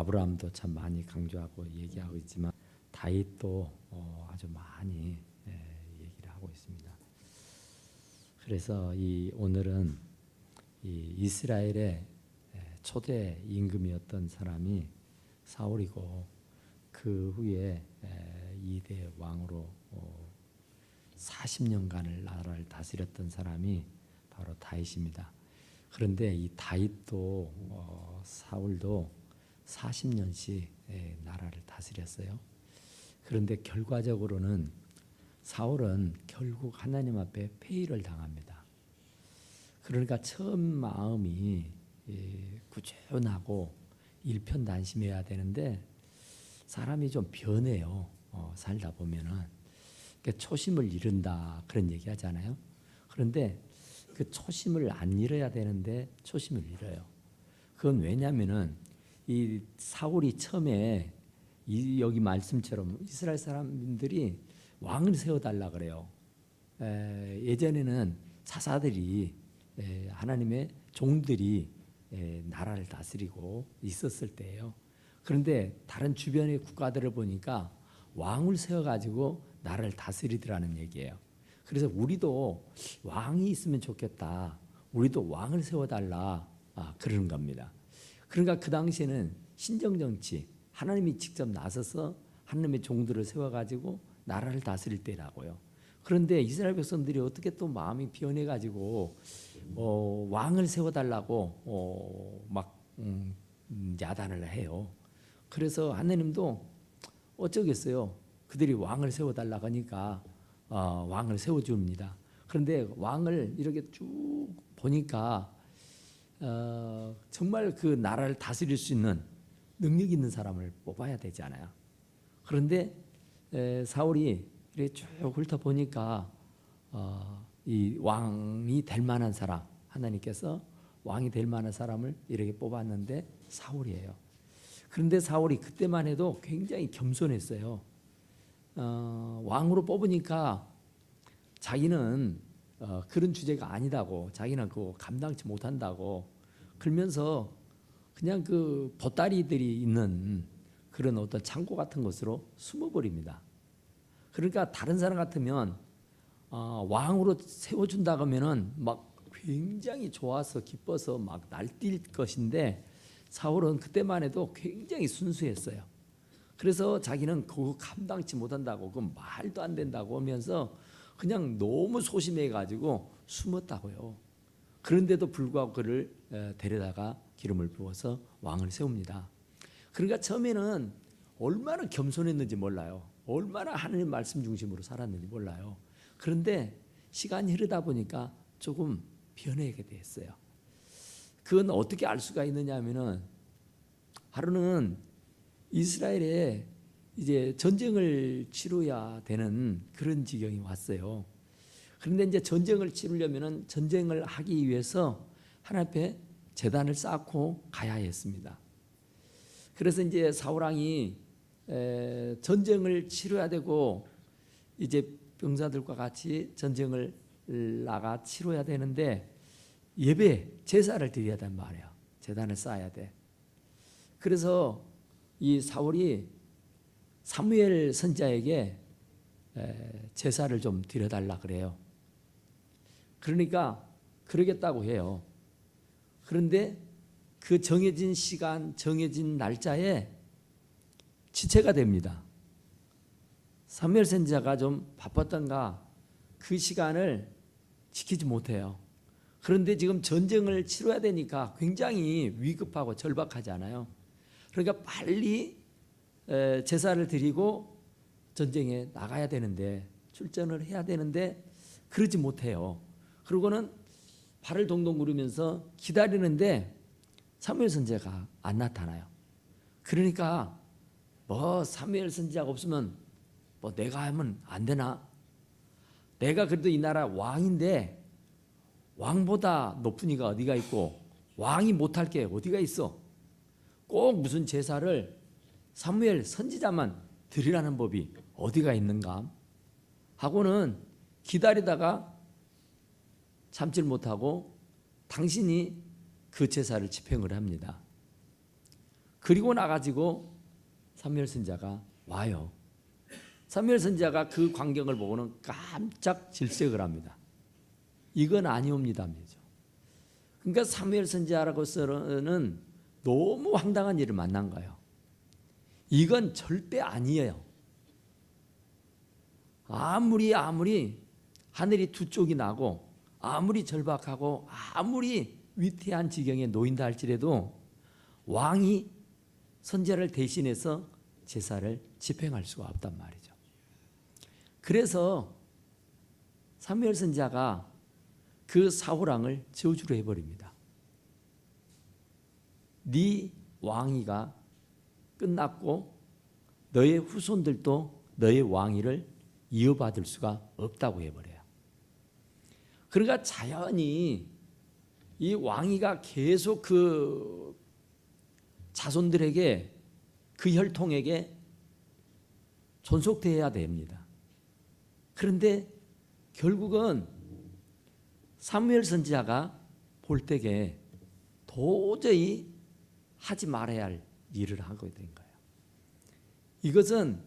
아브라함도 참 많이 강조하고 얘기하고 있지만 다윗도 아주 많이 얘기를 하고 있습니다. 그래서 오늘은 이 이스라엘의 초대 임금이었던 사람이 사울이고 그 후에 2대 왕으로 40년간을 나라를 다스렸던 사람이 바로 다윗입니다. 그런데 이 다윗도 사울도 40년씩 나라를 다스렸어요. 그런데 결과적으로는 사울은 결국 하나님 앞에 패의를 당합니다. 그러니까 처음 마음이 꾸준하고 일편단심해야 되는데 사람이 좀 변해요. 살다 보면은 그러니까 초심을 잃은다 그런 얘기 하잖아요. 그런데 그 초심을 안 잃어야 되는데 초심을 잃어요. 그건 왜냐면은 이 사울이 처음에 여기 말씀처럼 이스라엘 사람들이 왕을 세워달라 그래요. 예전에는 사사들이 하나님의 종들이 나라를 다스리고 있었을 때예요. 그런데 다른 주변의 국가들을 보니까 왕을 세워가지고 나라를 다스리더라는 얘기예요. 그래서 우리도 왕이 있으면 좋겠다. 우리도 왕을 세워달라. 그러는 겁니다. 그러니까 그 당시에는 신정정치, 하나님이 직접 나서서 하나님의 종들을 세워가지고 나라를 다스릴 때라고요. 그런데 이스라엘 백성들이 어떻게 또 마음이 변해가지고 왕을 세워달라고 막 야단을 해요. 그래서 하나님도 어쩌겠어요. 그들이 왕을 세워달라고 하니까 왕을 세워줍니다. 그런데 왕을 이렇게 쭉 보니까 정말 그 나라를 다스릴 수 있는 능력 있는 사람을 뽑아야 되잖아요. 그런데 사울이 이렇게 쭉 훑어보니까 이 왕이 될 만한 사람, 하나님께서 왕이 될 만한 사람을 이렇게 뽑았는데 사울이에요. 그런데 사울이 그때만 해도 굉장히 겸손했어요. 왕으로 뽑으니까 자기는 그런 주제가 아니다고, 자기는 그거 감당치 못한다고 그러면서 그냥 그 보따리들이 있는 그런 어떤 창고 같은 곳으로 숨어버립니다. 그러니까 다른 사람 같으면 왕으로 세워준다 그러면은 막 굉장히 좋아서 기뻐서 막 날뛸 것인데 사울은 그때만 해도 굉장히 순수했어요. 그래서 자기는 그거 감당치 못한다고, 그건 말도 안 된다고 하면서 그냥 너무 소심해가지고 숨었다고요. 그런데도 불구하고 그를 데려다가 기름을 부어서 왕을 세웁니다. 그러니까 처음에는 얼마나 겸손했는지 몰라요. 얼마나 하나님 말씀 중심으로 살았는지 몰라요. 그런데 시간이 흐르다 보니까 조금 변하게 됐어요. 그건 어떻게 알 수가 있느냐 하면은 하루는 이스라엘에 이제 전쟁을 치러야 되는 그런 지경이 왔어요. 그런데 이제 전쟁을 치르려면은 전쟁을 하기 위해서 하나님 앞에 제단을 쌓고 가야 했습니다. 그래서 이제 사울 왕이 전쟁을 치러야 되고 이제 병사들과 같이 전쟁을 나가 치러야 되는데 예배 제사를 드려야 된단 말이에요. 제단을 쌓아야 돼. 그래서 이 사울이 사무엘 선지자에게 제사를 좀 드려달라 그래요. 그러니까 그러겠다고 해요. 그런데 그 정해진 시간, 정해진 날짜에 지체가 됩니다. 사무엘 선지자가 좀 바빴던가 그 시간을 지키지 못해요. 그런데 지금 전쟁을 치러야 되니까 굉장히 위급하고 절박하잖아요. 그러니까 빨리 제사를 드리고 전쟁에 나가야 되는데, 출전을 해야 되는데 그러지 못해요. 그러고는 발을 동동 구르면서 기다리는데 사무엘 선지자가 안 나타나요. 그러니까 뭐 사무엘 선지자가 없으면 뭐 내가 하면 안 되나? 내가 그래도 이 나라 왕인데 왕보다 높은 이가 어디가 있고 왕이 못할 게 어디가 있어? 꼭 무슨 제사를 사무엘 선지자만 드리라는 법이 어디가 있는가? 하고는 기다리다가 참질 못하고 당신이 그 제사를 집행을 합니다. 그리고 나가지고 사무엘 선지자가 와요. 사무엘 선지자가 그 광경을 보고는 깜짝 질색을 합니다. 이건 아니옵니다면서. 그러니까 사무엘 선지자라고서는 너무 황당한 일을 만난 거예요. 이건 절대 아니에요. 아무리 하늘이 두 쪽이 나고 아무리 절박하고 아무리 위태한 지경에 놓인다 할지라도 왕이 선지자를 대신해서 제사를 집행할 수가 없단 말이죠. 그래서 사무엘 선지자가 그 사울 왕을 저주로 해버립니다. 네 왕위가 끝났고 너의 후손들도 너의 왕위를 이어받을 수가 없다고 해버려요. 그러니까 자연히 이 왕위가 계속 그 자손들에게, 그 혈통에게 존속되어야 됩니다. 그런데 결국은 사무엘 선지자가 볼 때에 도저히 하지 말아야 할 일을 하게 된 거예요. 이것은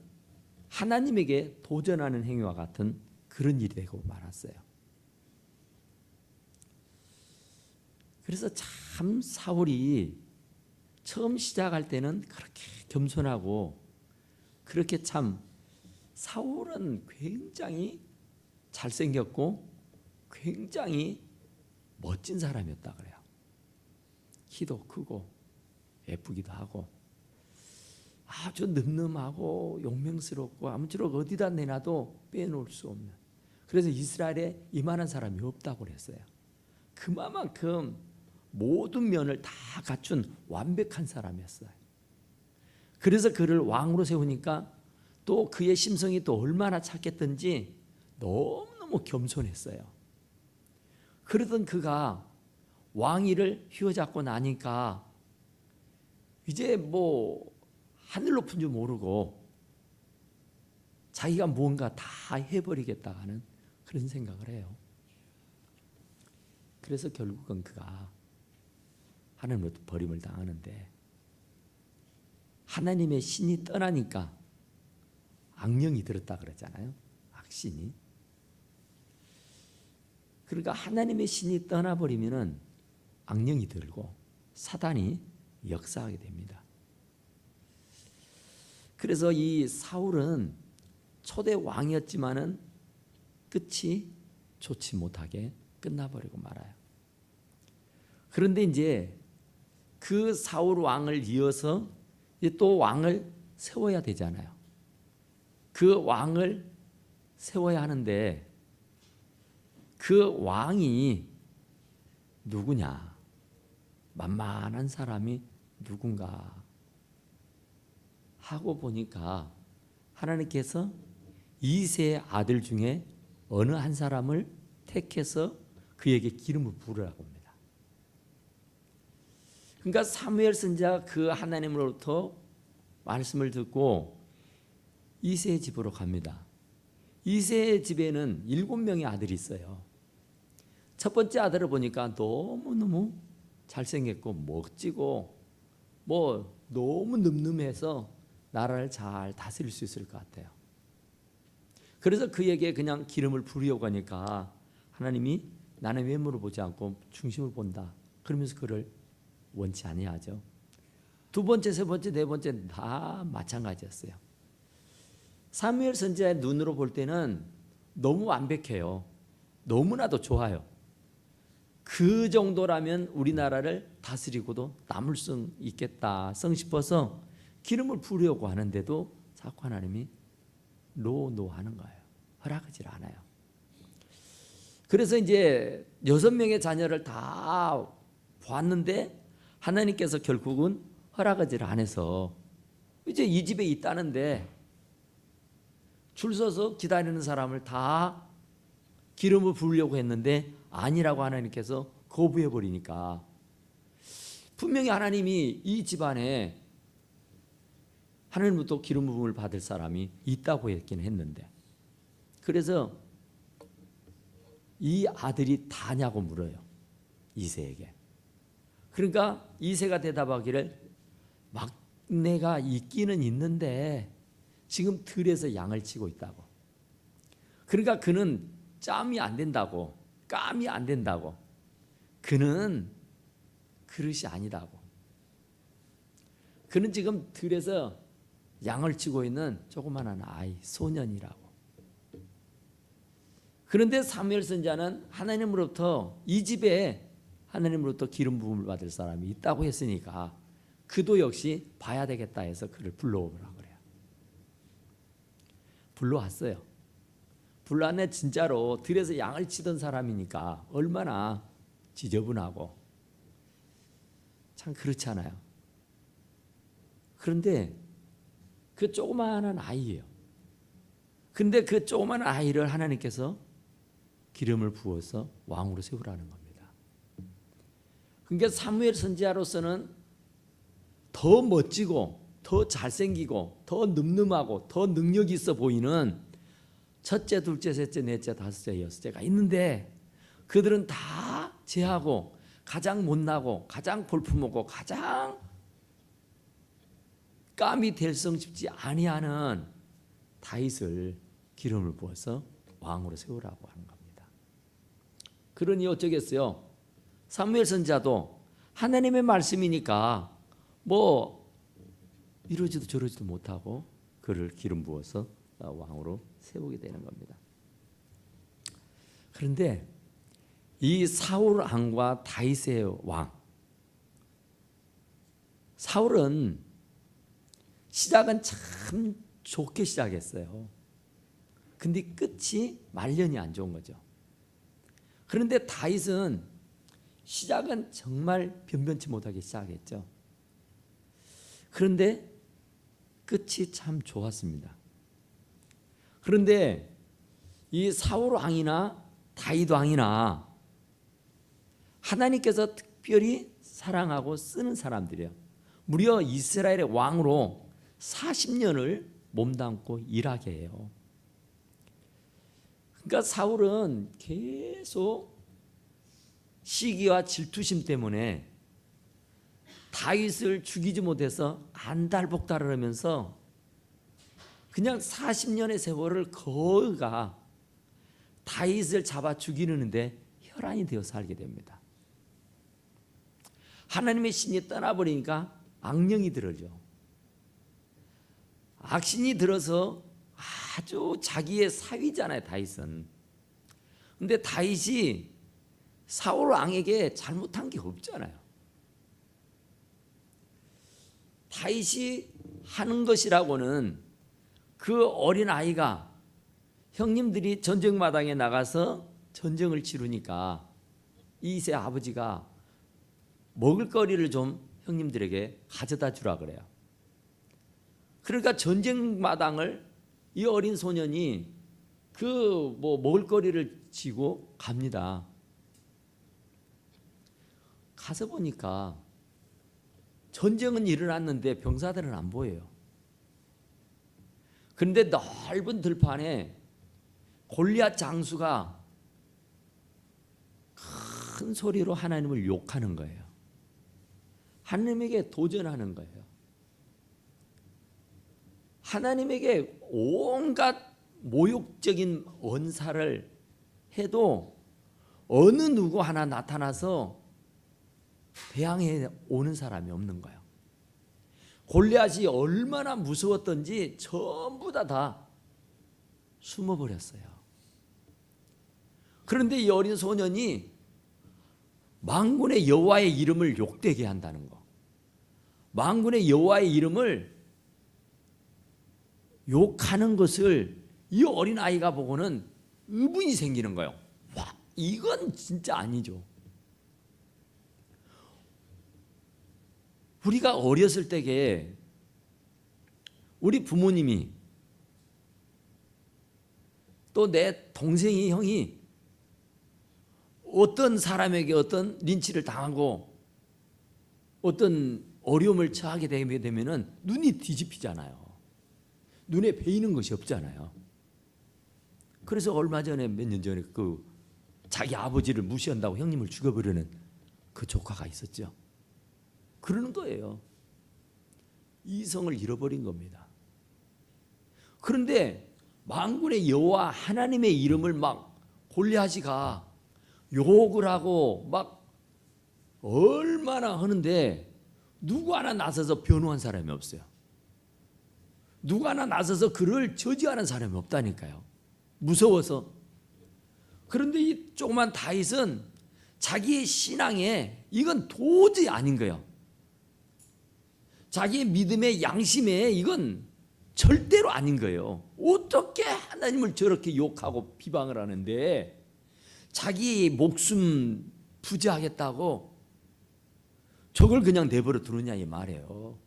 하나님에게 도전하는 행위와 같은 그런 일이 되고 말았어요. 그래서 참 사울이 처음 시작할 때는 그렇게 겸손하고, 그렇게 참 사울은 굉장히 잘생겼고 굉장히 멋진 사람이었다 그래요. 키도 크고 예쁘기도 하고 아주 늠름하고 용맹스럽고 아무쪼록 어디다 내놔도 빼놓을 수 없는, 그래서 이스라엘에 이만한 사람이 없다고 그랬어요. 그만큼 모든 면을 다 갖춘 완벽한 사람이었어요. 그래서 그를 왕으로 세우니까 또 그의 심성이 또 얼마나 착했던지 너무너무 겸손했어요. 그러던 그가 왕위를 휘어잡고 나니까 이제 뭐 하늘 높은 줄 모르고 자기가 무언가 다 해버리겠다 하는 그런 생각을 해요. 그래서 결국은 그가 하나님으로부터 버림을 당하는데, 하나님의 신이 떠나니까 악령이 들었다 그랬잖아요. 악신이. 그러니까 하나님의 신이 떠나버리면은 악령이 들고 사단이 역사하게 됩니다. 그래서 이 사울은 초대 왕이었지만은 끝이 좋지 못하게 끝나버리고 말아요. 그런데 이제 그 사울 왕을 이어서 또 왕을 세워야 되잖아요. 그 왕을 세워야 하는데 그 왕이 누구냐? 만만한 사람이 누군가 하고 보니까 하나님께서 이새의 아들 중에 어느 한 사람을 택해서 그에게 기름을 부으라고 합니다. 그러니까 사무엘 선지자가 그 하나님으로부터 말씀을 듣고 이새의 집으로 갑니다. 이새의 집에는 7명의 아들이 있어요. 첫 번째 아들을 보니까 너무너무 잘생겼고 멋지고 뭐 너무 늠름해서 나라를 잘 다스릴 수 있을 것 같아요. 그래서 그에게 그냥 기름을 부으려고 하니까 하나님이 나는 외모를 보지 않고 중심을 본다 그러면서 그를 원치 아니하죠. 두 번째, 세 번째, 네 번째 다 마찬가지였어요. 사무엘 선지자의 눈으로 볼 때는 너무 완벽해요. 너무나도 좋아요. 그 정도라면 우리나라를 다스리고도 남을 수 있겠다 싶어서 기름을 부으려고 하는데도 자꾸 하나님이 노 하는 거예요. 허락하지 않아요. 그래서 이제 6명의 자녀를 다 보았는데 하나님께서 결국은 허락하지 않아서 이제 이 집에 있다는데 줄 서서 기다리는 사람을 다 기름을 부으려고 했는데 아니라고 하나님께서 거부해 버리니까 분명히 하나님이 이 집안에 하나님부터 기름 부음을 받을 사람이 있다고 했긴 했는데, 그래서 이 아들이 다냐고 물어요. 이새에게. 그러니까 이새가 대답하기를 막 막내가 있기는 있는데 지금 들에서 양을 치고 있다고. 그러니까 그는 짬이 안 된다고, 감이 안 된다고. 그는 그릇이 아니다고. 그는 지금 들에서 양을 치고 있는 조그마한 아이, 소년이라고. 그런데 사무엘 선지자는 하나님으로부터 이 집에 하나님으로부터 기름 부음을 받을 사람이 있다고 했으니까 그도 역시 봐야 되겠다 해서 그를 불러오라 그래요. 불러왔어요. 불러왔네. 진짜로 들에서 양을 치던 사람이니까 얼마나 지저분하고 참 그렇지 않아요. 그런데 그 조그마한 아이예요. 근데 그 조그마한 아이를 하나님께서 기름을 부어서 왕으로 세우라는 겁니다. 그러니까 사무엘 선지자로서는 더 멋지고 더 잘생기고 더 늠름하고 더 능력 있어 보이는 첫째, 둘째, 셋째, 넷째, 다섯째, 여섯째가 있는데 그들은 다 제하고 가장 못나고 가장 볼품없고 가장 감히 될성 싶지 아니하는 다윗을 기름을 부어서 왕으로 세우라고 하는 겁니다. 그러니 어쩌겠어요? 사무엘 선지자도 하나님의 말씀이니까 뭐 이러지도 저러지도 못하고 그를 기름 부어서 왕으로 세우게 되는 겁니다. 그런데 이 사울 왕과 다윗의 왕, 사울은 시작은 참 좋게 시작했어요. 근데 끝이 말년이 안 좋은 거죠. 그런데 다윗은 시작은 정말 변변치 못하게 시작했죠. 그런데 끝이 참 좋았습니다. 그런데 이 사울 왕이나 다윗 왕이나 하나님께서 특별히 사랑하고 쓰는 사람들이에요. 무려 이스라엘의 왕으로 40년을 몸담고 일하게 해요. 그러니까 사울은 계속 시기와 질투심 때문에 다윗을 죽이지 못해서 안달복달을 하면서 그냥 40년의 세월을 거가 다윗을 잡아 죽이는데 혈안이 되어 살게 됩니다. 하나님의 신이 떠나버리니까 악령이 들어죠. 악신이 들어서 아주 자기의 사위잖아요, 다윗은. 근데 다윗이 사울 왕에게 잘못한 게 없잖아요. 다윗이 하는 것이라고는 그 어린 아이가 형님들이 전쟁마당에 나가서 전쟁을 치르니까 이세 아버지가 먹을거리를 좀 형님들에게 가져다 주라 그래요. 그러니까 전쟁마당을 이 어린 소년이 그 뭐 먹을거리를 지고 갑니다. 가서 보니까 전쟁은 일어났는데 병사들은 안 보여요. 그런데 넓은 들판에 골리앗 장수가 큰 소리로 하나님을 욕하는 거예요. 하나님에게 도전하는 거예요. 하나님에게 온갖 모욕적인 언사를 해도 어느 누구 하나 나타나서 대항해 오는 사람이 없는 거예요. 골리앗이 얼마나 무서웠던지 전부 다 숨어버렸어요. 그런데 이 어린 소년이 만군의 여호와의 이름을 욕되게 한다는 거, 만군의 여호와의 이름을 욕하는 것을 이 어린 아이가 보고는 의문이 생기는 거예요. 와, 이건 진짜 아니죠. 우리가 어렸을 때에 우리 부모님이 또 내 동생이 형이 어떤 사람에게 어떤 린치를 당하고 어떤 어려움을 처하게 되면은 눈이 뒤집히잖아요. 눈에 베이는 것이 없잖아요. 그래서 얼마 전에 몇 년 전에 그 자기 아버지를 무시한다고 형님을 죽여버리는 그 조카가 있었죠. 그러는 거예요. 이성을 잃어버린 겁니다. 그런데 만군의 여호와 하나님의 이름을 막 골리앗이가 욕을 하고 막 얼마나 하는데 누구 하나 나서서 변호한 사람이 없어요. 누구 하나 나서서 그를 저지하는 사람이 없다니까요. 무서워서. 그런데 이 조그만 다윗은 자기의 신앙에 이건 도저히 아닌 거예요. 자기의 믿음의 양심에 이건 절대로 아닌 거예요. 어떻게 하나님을 저렇게 욕하고 비방을 하는데 자기 목숨 부지하겠다고 저걸 그냥 내버려 두느냐 이 말이에요.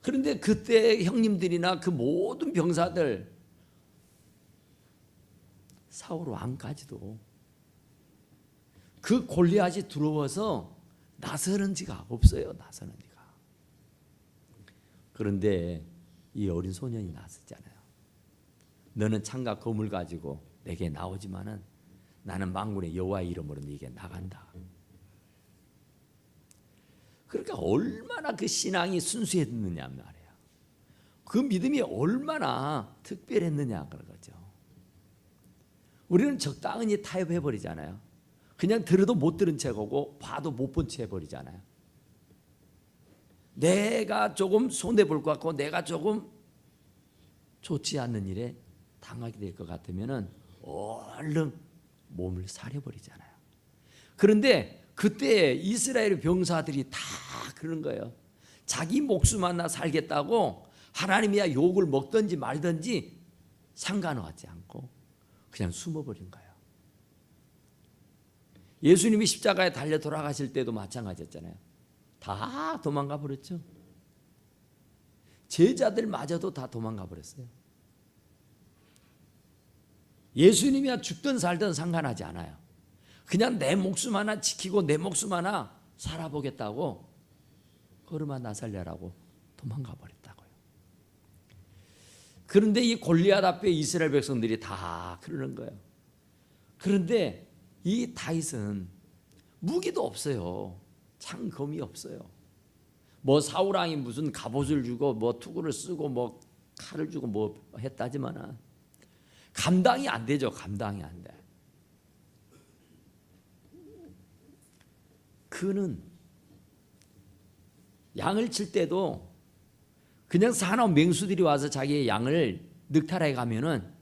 그런데 그때 형님들이나 그 모든 병사들, 사울 왕까지도 그 골리앗이 들어와서 나서는 지가 없어요. 나서는 지가. 그런데 이 어린 소년이 나섰잖아요. 너는 창과 검을 가지고 내게 나오지만은 나는 만군의 여호와의 이름으로 네게 나간다. 그러니까 얼마나 그 신앙이 순수했느냐 말이에요. 그 믿음이 얼마나 특별했느냐 그런 거죠. 우리는 적당히 타협해 버리잖아요. 그냥 들어도 못 들은 척하고 봐도 못 본 척 해버리잖아요. 내가 조금 손해볼 것 같고 내가 조금 좋지 않는 일에 당하게 될 것 같으면 얼른 몸을 사려버리잖아요. 그런데 그때 이스라엘 병사들이 다 그런 거예요. 자기 목숨 하나 살겠다고 하나님이야 욕을 먹든지 말든지 상관하지 않고 그냥 숨어버린 거예요. 예수님이 십자가에 달려 돌아가실 때도 마찬가지였잖아요. 다 도망가 버렸죠. 제자들마저도 다 도망가 버렸어요. 예수님이야 죽든 살든 상관하지 않아요. 그냥 내 목숨 하나 지키고 내 목숨 하나 살아보겠다고 걸음아 나 살려라고 도망가 버렸다고요. 그런데 이 골리앗 앞에 이스라엘 백성들이 다 그러는 거예요. 그런데 이 다윗은 무기도 없어요. 창검이 없어요. 뭐 사울 왕이 무슨 갑옷을 주고 뭐 투구를 쓰고 뭐 칼을 주고 뭐 했다지만은 감당이 안 되죠. 감당이 안 돼. 그는 양을 칠 때도 그냥 사나운 맹수들이 와서 자기의 양을 늑탈해 가면은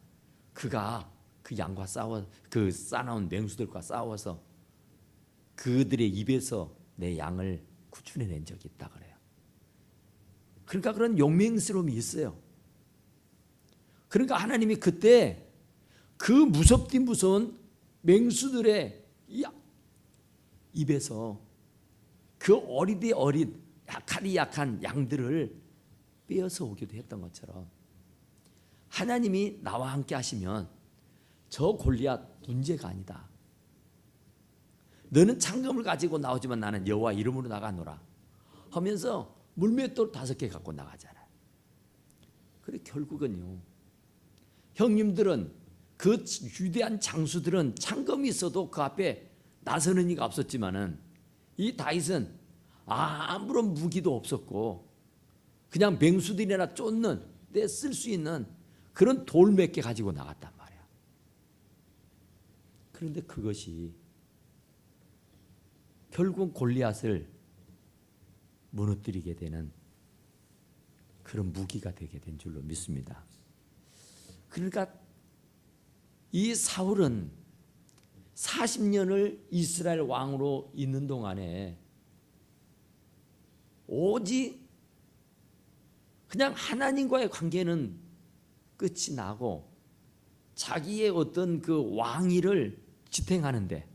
그가 그 양과 싸워 그 싸나운 맹수들과 싸워서 그들의 입에서 내 양을 구출해낸 적이 있다 그래요. 그러니까 그런 용맹스러움이 있어요. 그러니까 하나님이 그때 그 무섭디 무서운 맹수들의 입에서 그 어리디 어린 약하디 약한 양들을 빼어서 오기도 했던 것처럼 하나님이 나와 함께 하시면 저 골리앗 문제가 아니다. 너는 창검을 가지고 나오지만 나는 여호와 이름으로 나가노라 하면서 물맷돌 5개 갖고 나가잖아요. 그래 결국은요. 형님들은 그 위대한 장수들은 창검이 있어도 그 앞에 나서는 이가 없었지만은 이 다윗은 아무런 무기도 없었고 그냥 맹수들이나 쫓는 데 쓸 수 있는 그런 돌 몇 개 가지고 나갔단 말이야. 그런데 그것이 결국 골리앗을 무너뜨리게 되는 그런 무기가 되게 된 줄로 믿습니다. 그러니까 이 사울은 40년을 이스라엘 왕으로 있는 동안에 오직 그냥 하나님과의 관계는 끝이 나고 자기의 어떤 그 왕위를 지탱하는데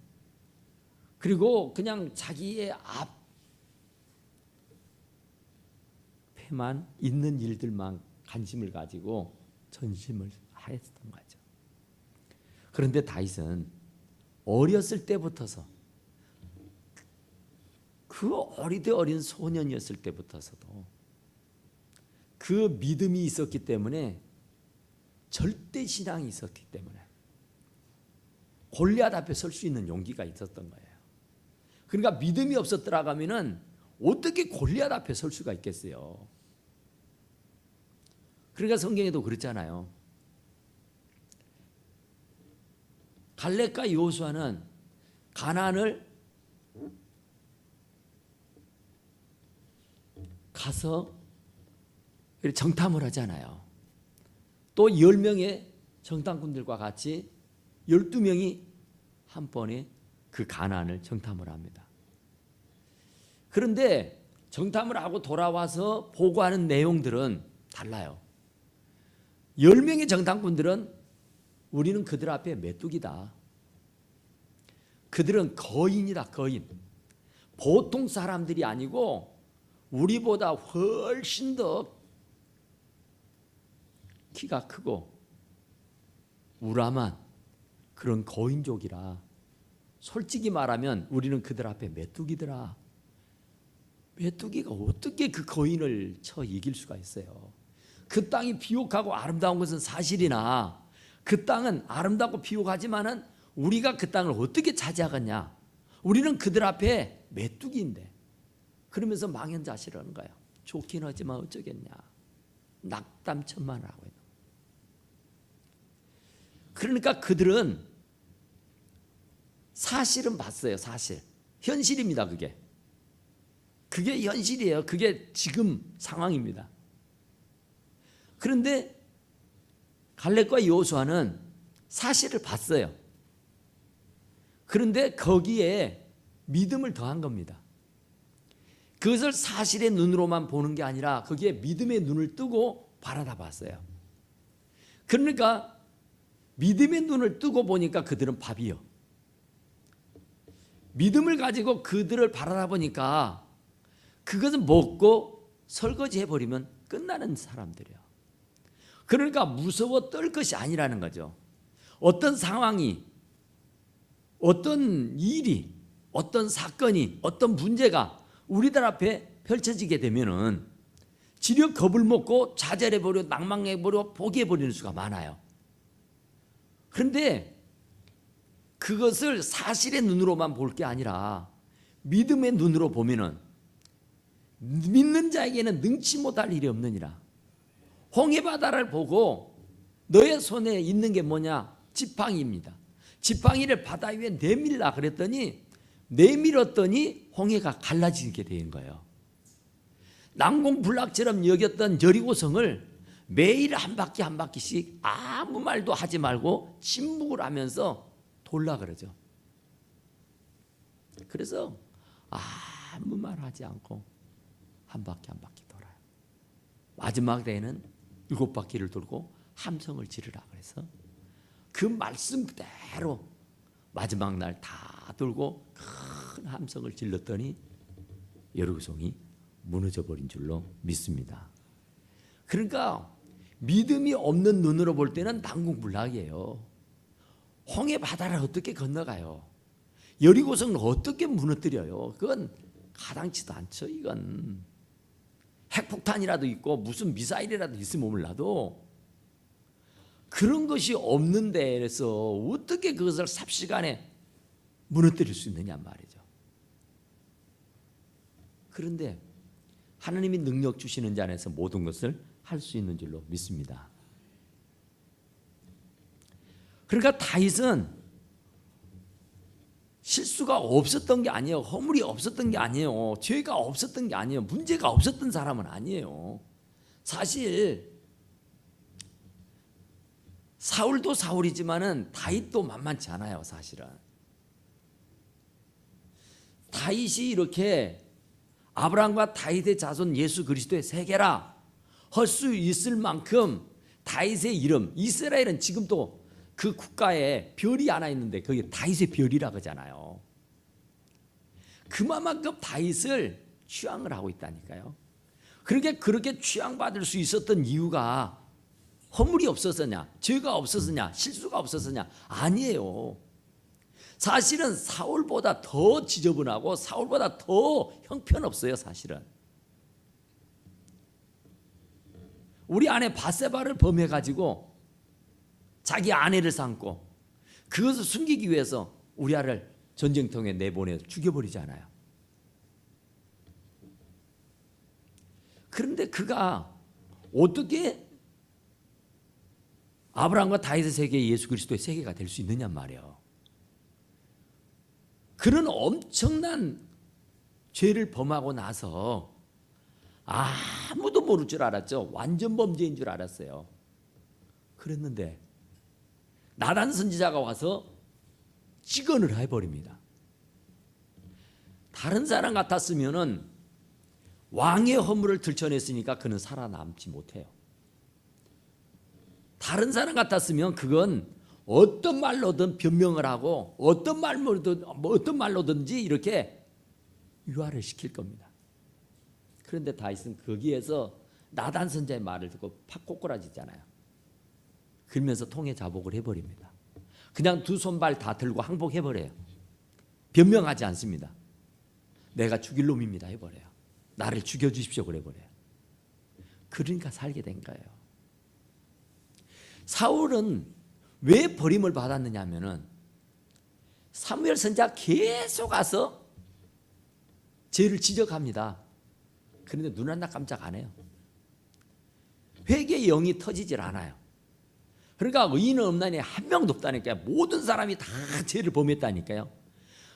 그리고 그냥 자기의 앞에만 있는 일들만 관심을 가지고 전심을 하였던 거죠. 그런데 다윗은 어렸을 때부터서 그 어리되 어린 소년이었을 때부터서도 그 믿음이 있었기 때문에 절대 신앙이 있었기 때문에 골리앗 앞에 설 수 있는 용기가 있었던 거예요. 그러니까 믿음이 없었더라 가면은 어떻게 골리앗 앞에 설 수가 있겠어요? 그러니까 성경에도 그랬잖아요. 갈렙과 여호수아는 가나안을 가서 정탐을 하잖아요. 또 10명의 정탐꾼들과 같이 12명이 한 번에 그 가나안을 정탐을 합니다. 그런데 정탐을 하고 돌아와서 보고하는 내용들은 달라요. 10명의 정탐꾼들은 우리는 그들 앞에 메뚜기다. 그들은 거인이다, 거인. 보통 사람들이 아니고 우리보다 훨씬 더 키가 크고 우람한 그런 거인족이라 솔직히 말하면 우리는 그들 앞에 메뚜기더라. 메뚜기가 어떻게 그 거인을 쳐 이길 수가 있어요? 그 땅이 비옥하고 아름다운 것은 사실이나 그 땅은 아름답고 비옥하지만은 우리가 그 땅을 어떻게 차지하겠냐? 우리는 그들 앞에 메뚜기인데. 그러면서 망연자실하는 거예요. 좋긴 하지만 어쩌겠냐. 낙담천만을 하고 있는 거예요. 그러니까 그들은 사실은 봤어요. 사실. 현실입니다. 그게 현실이에요. 그게 지금 상황입니다. 그런데 갈렙과 여호수아는 사실을 봤어요. 그런데 거기에 믿음을 더한 겁니다. 그것을 사실의 눈으로만 보는 게 아니라 거기에 믿음의 눈을 뜨고 바라다 봤어요. 그러니까 믿음의 눈을 뜨고 보니까 그들은 밥이요. 믿음을 가지고 그들을 바라다 보니까 그것은 먹고 설거지 해버리면 끝나는 사람들이에요. 그러니까 무서워 떨 것이 아니라는 거죠. 어떤 상황이, 어떤 일이, 어떤 사건이, 어떤 문제가 우리들 앞에 펼쳐지게 되면은 지려 겁을 먹고 좌절해버려, 낭망해버려, 포기해버리는 수가 많아요. 그런데 그것을 사실의 눈으로만 볼 게 아니라 믿음의 눈으로 보면은 믿는 자에게는 능치 못할 일이 없느니라. 홍해바다를 보고 너의 손에 있는 게 뭐냐? 지팡이입니다. 지팡이를 바다 위에 내밀라 그랬더니 내밀었더니 홍해가 갈라지게 된 거예요. 난공불락처럼 여겼던 여리고성을 매일 한 바퀴 한 바퀴씩 아무 말도 하지 말고 침묵을 하면서 돌라 그러죠. 그래서 아무 말 하지 않고 한 바퀴 한 바퀴 돌아요. 마지막 때에는 7바퀴를 돌고 함성을 지르라 그래서 그 말씀 그대로 마지막 날 다 돌고 큰 함성을 질렀더니 여리고성이 무너져 버린 줄로 믿습니다. 그러니까 믿음이 없는 눈으로 볼 때는 난공불락이에요. 홍해 바다를 어떻게 건너가요? 여리고성을 어떻게 무너뜨려요? 그건 가당치도 않죠. 이건 핵폭탄이라도 있고 무슨 미사일이라도 있으면 몰라도 그런 것이 없는 데에서 어떻게 그것을 삽시간에 무너뜨릴 수 있느냐 말이죠. 그런데 하나님이 능력 주시는 자 안에서 모든 것을 할 수 있는 줄로 믿습니다. 그러니까 다윗은 실수가 없었던 게 아니에요. 허물이 없었던 게 아니에요. 죄가 없었던 게 아니에요. 문제가 없었던 사람은 아니에요. 사실 사울도 사울이지만은 다윗도 만만치 않아요. 사실은 다윗이 이렇게 아브라함과 다윗의 자손 예수 그리스도의 세계라 할 수 있을 만큼 다윗의 이름, 이스라엘은 지금도 그 국가에 별이 하나 있는데 그게 다윗의 별이라 그러잖아요. 그만큼 다윗을 취향을 하고 있다니까요. 그러니까 그렇게 취향받을 수 있었던 이유가 허물이 없었느냐, 죄가 없었느냐, 실수가 없었느냐? 아니에요. 사실은 사울보다 더 지저분하고 사울보다 더 형편없어요. 사실은 우리 아내 바세바를 범해가지고 자기 아내를 삼고 그것을 숨기기 위해서 우리아를 전쟁통에 내보내 죽여버리잖아요. 그런데 그가 어떻게 아브라함과 다윗의 세계, 예수 그리스도의 세계가 될 수 있느냐 말이에요. 그런 엄청난 죄를 범하고 나서 아무도 모를 줄 알았죠. 완전 범죄인 줄 알았어요. 그랬는데 나단 선지자가 와서 찍언을 해버립니다. 다른 사람 같았으면은 왕의 허물을 들춰냈으니까 그는 살아남지 못해요. 다른 사람 같았으면 그건 어떤 말로든 변명을 하고 어떤 말로든지 이렇게 유화를 시킬 겁니다. 그런데 다윗은 거기에서 나단 선지자의 말을 듣고 팍 꼬꾸라지잖아요. 그러면서 통에 자복을 해버립니다. 그냥 두 손발 다 들고 항복해버려요. 변명하지 않습니다. 내가 죽일 놈입니다 해버려요. 나를 죽여주십시오 그래버려요. 그러니까 살게 된 거예요. 사울은 왜 버림을 받았느냐 하면은 사무엘 선지자가 계속 와서 죄를 지적합니다. 그런데 눈 하나 깜짝 안 해요. 회개의 영이 터지질 않아요. 그러니까 의인은 없나니 한 명도 없다니까요. 모든 사람이 다 죄를 범했다니까요.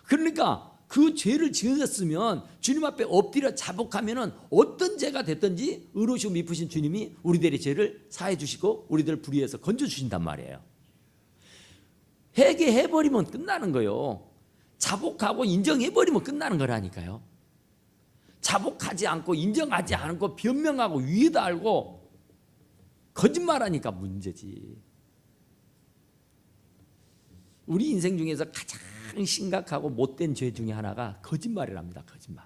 그러니까 그 죄를 지었으면 주님 앞에 엎드려 자복하면은 어떤 죄가 됐든지 의로우시고 미쁘신 주님이 우리들의 죄를 사해 주시고 우리들을 불의해서 건져 주신단 말이에요. 회개해버리면 끝나는 거예요. 자복하고 인정해버리면 끝나는 거라니까요. 자복하지 않고 인정하지 않고 변명하고 위에다 알고 거짓말하니까 문제지. 우리 인생 중에서 가장 심각하고 못된 죄 중에 하나가 거짓말이랍니다. 거짓말.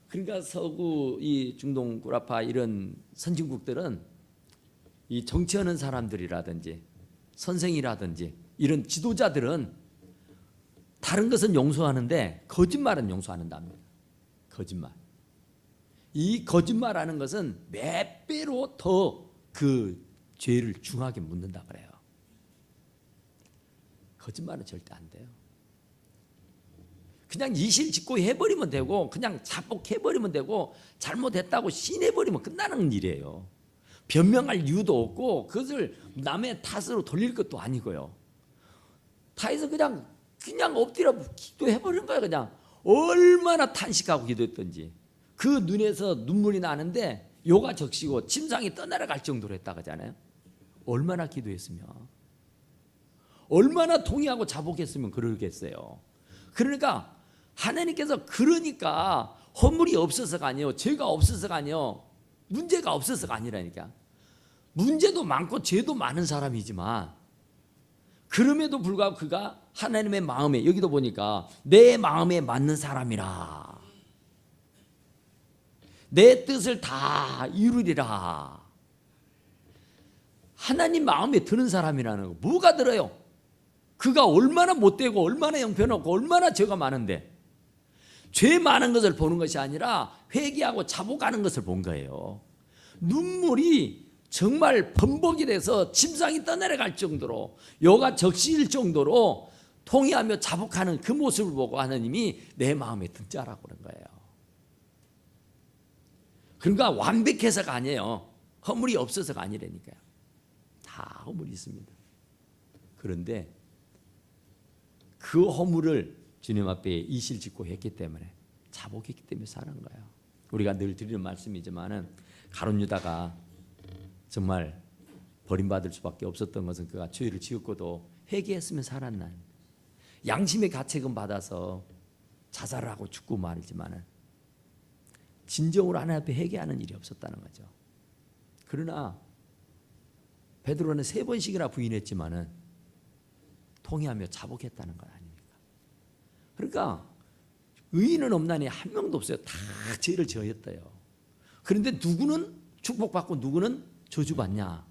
그러니까 서구 이 중동 구라파 이런 선진국들은 이 정치하는 사람들이라든지 선생이라든지 이런 지도자들은 다른 것은 용서하는데 거짓말은 용서 안 한답니다. 거짓말. 이 거짓말하는 것은 몇 배로 더 그 죄를 중하게 묻는다 그래요. 거짓말은 절대 안 돼요. 그냥 이실직고 해버리면 되고 그냥 자복해버리면 되고 잘못했다고 신해버리면 끝나는 일이에요. 변명할 이유도 없고 그것을 남의 탓으로 돌릴 것도 아니고요. 다해서 그냥 엎드려 기도해버린 거예요. 그냥 얼마나 탄식하고 기도했던지 그 눈에서 눈물이 나는데 요가 적시고 침상이 떠내려갈 정도로 했다 그러잖아요. 얼마나 기도했으면 얼마나 동의하고 자복했으면 그러겠어요. 그러니까 하나님께서 그러니까 허물이 없어서가 아니에요. 죄가 없어서가 아니에요. 문제가 없어서가 아니라니까. 문제도 많고 죄도 많은 사람이지만 그럼에도 불구하고 그가 하나님의 마음에 여기도 보니까 내 마음에 맞는 사람이라 내 뜻을 다 이루리라. 하나님 마음에 드는 사람이라는 거 뭐가 들어요? 그가 얼마나 못되고 얼마나 형편없고 얼마나 죄가 많은데 죄 많은 것을 보는 것이 아니라 회개하고 자복하는 것을 본 거예요. 눈물이 정말 범벅이 돼서 침상이 떠내려갈 정도로 여가 적시일 정도로 통회하며 자복하는 그 모습을 보고 하나님이 내 마음에 든 자라고 그런 거예요. 그러니까 완벽해서가 아니에요. 허물이 없어서가 아니라니까요. 다 허물이 있습니다. 그런데 그 허물을 주님 앞에 이실직고 했기 때문에 자복했기 때문에 사는 거예요. 우리가 늘 드리는 말씀이지만은 가룟 유다가 정말 버림받을 수밖에 없었던 것은 그가 죄를 지었고도 회개했으면 살았나. 양심의 가책은 받아서 자살을 하고 죽고 말이지만은 진정으로 하나님 앞에 회개하는 일이 없었다는 거죠. 그러나 베드로는 3번씩이나 부인했지만은 통회하며 자복했다는 것 아닙니까? 그러니까 의인은 없나니 한 명도 없어요. 다 죄를 지었대요. 그런데 누구는 축복받고 누구는 저주받냐?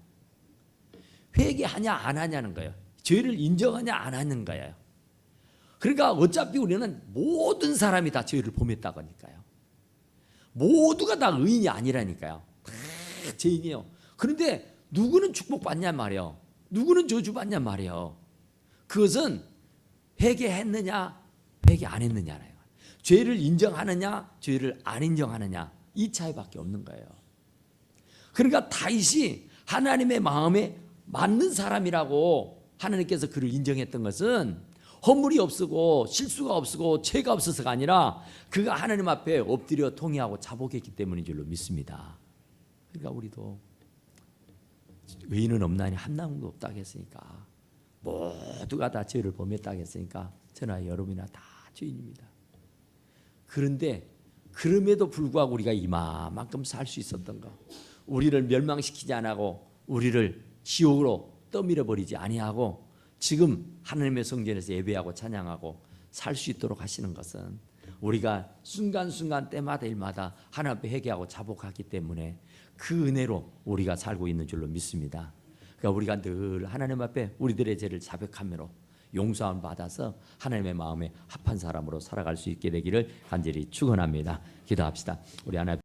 회개하냐 안 하냐는 거예요. 죄를 인정하냐 안 하는 거예요. 그러니까 어차피 우리는 모든 사람이 다 죄를 범했다고 하니까요. 모두가 다 의인이 아니라니까요. 다 죄인이에요. 그런데 누구는 축복받냐 말이에요. 누구는 저주받냐 말이에요. 그것은 회개했느냐 회개 안 했느냐예요. 죄를 인정하느냐, 죄를 안 인정하느냐, 이 차이밖에 없는 거예요. 그러니까 다윗이 하나님의 마음에 맞는 사람이라고 하나님께서 그를 인정했던 것은 허물이 없고 실수가 없고 죄가 없어서가 아니라 그가 하나님 앞에 엎드려 통회하고 자복했기 때문인 줄로 믿습니다. 그러니까 우리도 의인은 없나니 한 명도 없다 했으니까, 모두가 다 죄를 범했다 했으니까 저나 여러분이나 다 죄인입니다. 그런데 그럼에도 불구하고 우리가 이만큼 살 수 있었던 거, 우리를 멸망시키지 않고 우리를 지옥으로 떠밀어 버리지 아니하고 지금 하나님의 성전에서 예배하고 찬양하고 살 수 있도록 하시는 것은 우리가 순간순간 때마다 일마다 하나님 앞에 회개하고 자복하기 때문에 그 은혜로 우리가 살고 있는 줄로 믿습니다. 그러니까 우리가 늘 하나님 앞에 우리들의 죄를 자백함으로 용서함 받아서 하나님의 마음에 합한 사람으로 살아갈 수 있게 되기를 간절히 축원합니다. 기도합시다. 우리 하나님